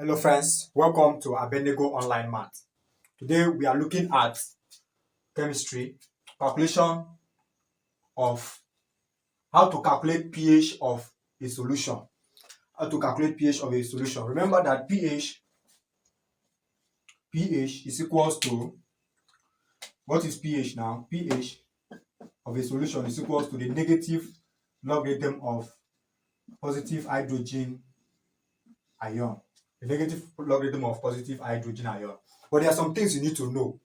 Hello friends, welcome to NECO Online Math. Today we are looking at chemistry, calculation of how to calculate pH of a solution. How to calculate pH of a solution. Remember that pH is equals to, what is pH now? pH of a solution is equals to the negative logarithm of positive hydrogen ion. The negative logarithm of positive hydrogen ion. But there are some things you need to know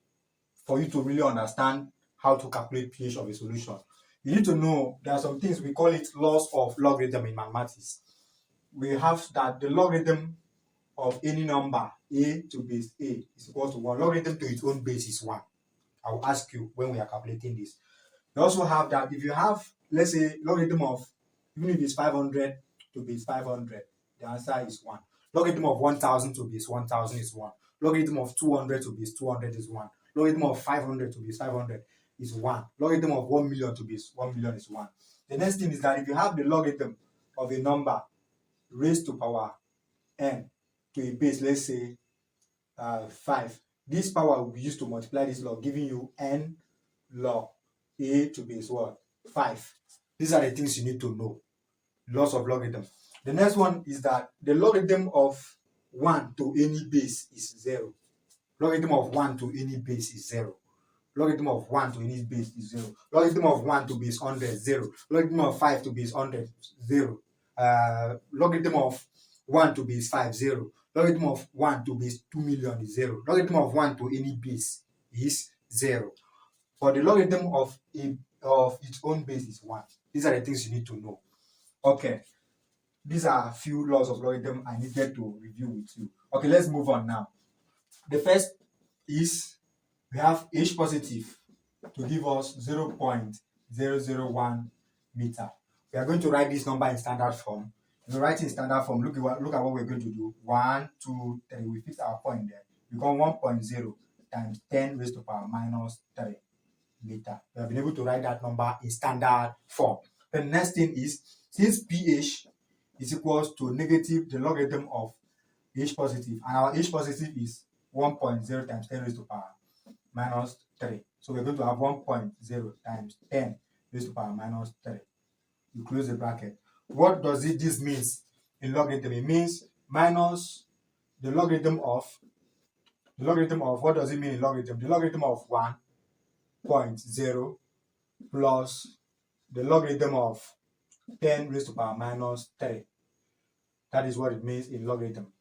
for you to really understand how to calculate pH of a solution. You need to know there are some things we call it laws of logarithm in mathematics. We have that the logarithm of any number a to base a is equal to 1. Logarithm to its own base is 1. I will ask you when we are calculating this. We also have that if you have, let's say, logarithm of, even if it's 500 to base 500, the answer is 1. Logarithm of 1000 to base 1000 is 1. Logarithm of 200 to base 200 is 1. Logarithm of 500 to base 500 is 1. Logarithm of 1 million to base 1 million is 1. The next thing is that if you have the logarithm of a number raised to power n to a base, let's say 5, this power will be used to multiply this log, giving you n log a to base what? 5. These are the things you need to know. Laws of logarithm. The next one is that the logarithm of 1 to any base is 0. Logarithm of 1 to any base is 0. Logarithm of 1 to any base is 0. Logarithm of 1 to base 100, 0. Logarithm of 5 to base 100, 0. Logarithm of 1 to base 5, 0. Logarithm of 1 to base 2 million is 0. Logarithm of 1 to any base is 0. But the logarithm of its own base is 1. These are the things you need to know. Okay. These are a few laws of logarithm I needed to review with you. Okay, let's move on now. The first is we have H positive to give us 0.001 meter. We are going to write this number in standard form. If we write in standard form, look at what we're going to do. 1, 2, 3. We fix our point there. We got 1.0 times 10 raised to power minus 3 meter. We have been able to write that number in standard form. The next thing is, since pH is equals to negative the logarithm of H positive, and our H positive is 1.0 times 10 raised to power minus 3. So we're going to have 1.0 times 10 raised to power minus 3. You close the bracket. What does this means in logarithm? It means minus the logarithm of what does it mean in logarithm? The logarithm of 1.0 plus the logarithm of 10 raised to power minus 3. That is what it means in logarithm.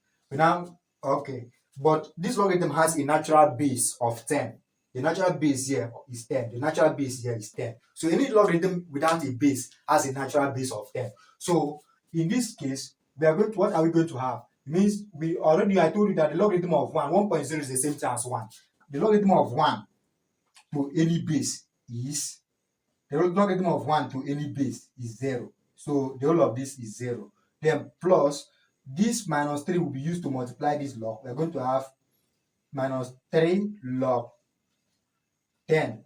Okay, but this logarithm has a natural base of 10. The natural base here is 10. The natural base here is 10. So any logarithm without a base has a natural base of 10. So in this case, what are we going to have? It means I told you that the logarithm of 1.0 is the same thing as 1. The logarithm of 1 to any base is, the logarithm of 1 to any base is 0. So the whole of this is 0. Then plus this minus 3 will be used to multiply this log. We're going to have minus 3 log 10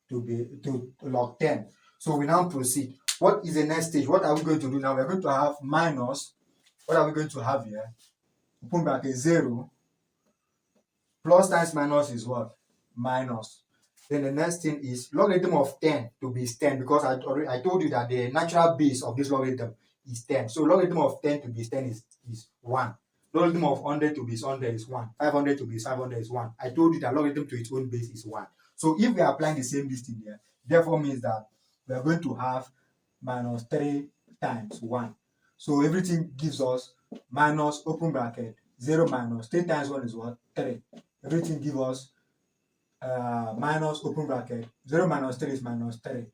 to log 10. So we now proceed. What is the next stage? What are we going to do now? We're going to have minus, what are we going to have here? Open bracket 0. Plus times minus is what? Minus. Then the next thing is logarithm of 10 to base 10, because I told you that the natural base of this logarithm is 10. So logarithm of 10 to base 10 is 1. Logarithm of 100 to base 100 is 1. 500 to base 500 is 1. I told you that logarithm to its own base is 1. So if we are applying the same listing here, therefore means that we are going to have minus 3 times 1. So everything gives us minus, open bracket, 0 minus 3 times 1 is what? 3. Everything gives us minus, open bracket, 0 minus 3 is minus 3.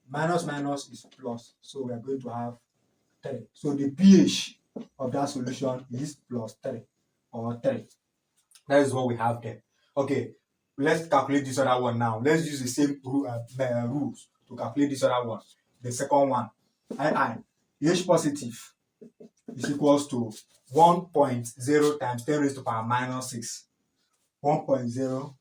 Minus minus is plus. So we are going to have 3. So the pH of that solution is plus 3 or 3. That is what we have there. Okay, let's calculate this other one now. Let's use the same rules to calculate this other one. The second one, H positive is equals to 1.0 times 10 raised to power minus 6. 1.0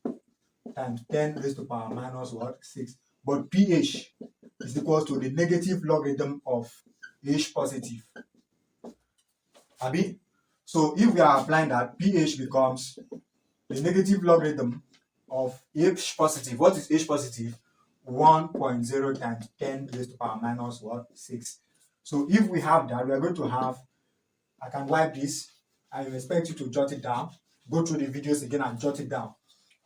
times 10 raised to power minus what? 6. But pH is equals to the negative logarithm of H positive. So if we are applying that, pH becomes the negative logarithm of H positive. What is H positive? 1.0 times 10 raised to power minus what? 6. So if we have that, we are going to have, I can wipe this. I expect you to jot it down. Go through the videos again and jot it down.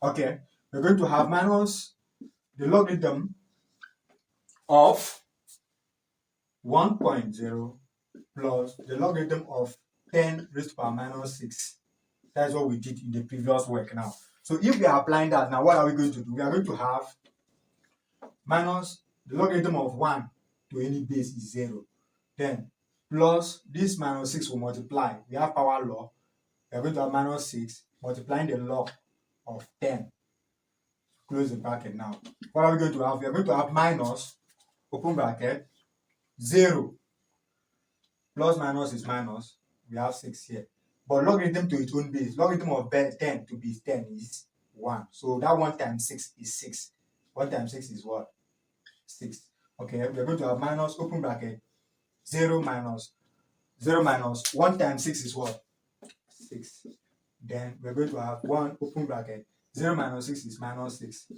Okay, we're going to have minus the logarithm of 1.0 plus the logarithm of 10 raised to power minus 6. That's what we did in the previous work now. So if we are applying that now, what are we going to do? We are going to have minus the logarithm of 1 to any base is 0. Then plus this minus 6 will multiply. We have power law. We are going to have minus 6 multiplying the log of 10. Close the bracket now. What are we going to have? We are going to have minus, open bracket, 0. Plus minus is minus. We have 6 here. But logarithm to its own base, logarithm of 10 to base 10 is 1. So that 1 times 6 is 6. 1 times 6 is what? 6. Okay, we're going to have minus, open bracket, 0 minus 1 times 6 is what? 6. Then we're going to have 1, open bracket, 0 minus 6 is minus 6.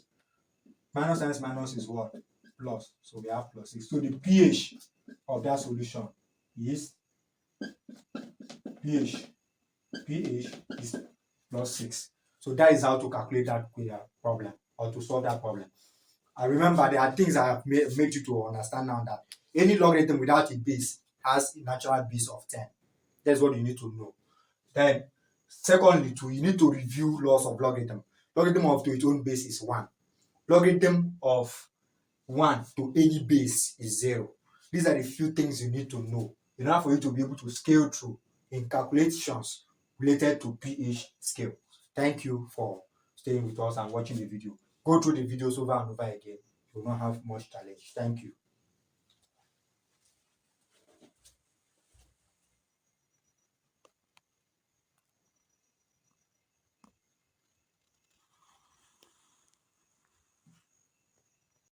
Minus times minus is what? Plus. So we have plus 6. So the pH of that solution is pH is plus 6. So that is how to calculate that problem or to solve that problem. And remember, there are things I have made you to understand now, that any logarithm without a base has a natural base of 10. That's what you need to know. Then, secondly, you need to review laws of logarithm. Logarithm of to its own base is 1. Logarithm of 1 to any base is 0. These are the few things you need to know in order for you to be able to scale through in calculations related to pH scale. Thank you for staying with us and watching the video. Go through the videos over and over again. You will not have much challenge. Thank you.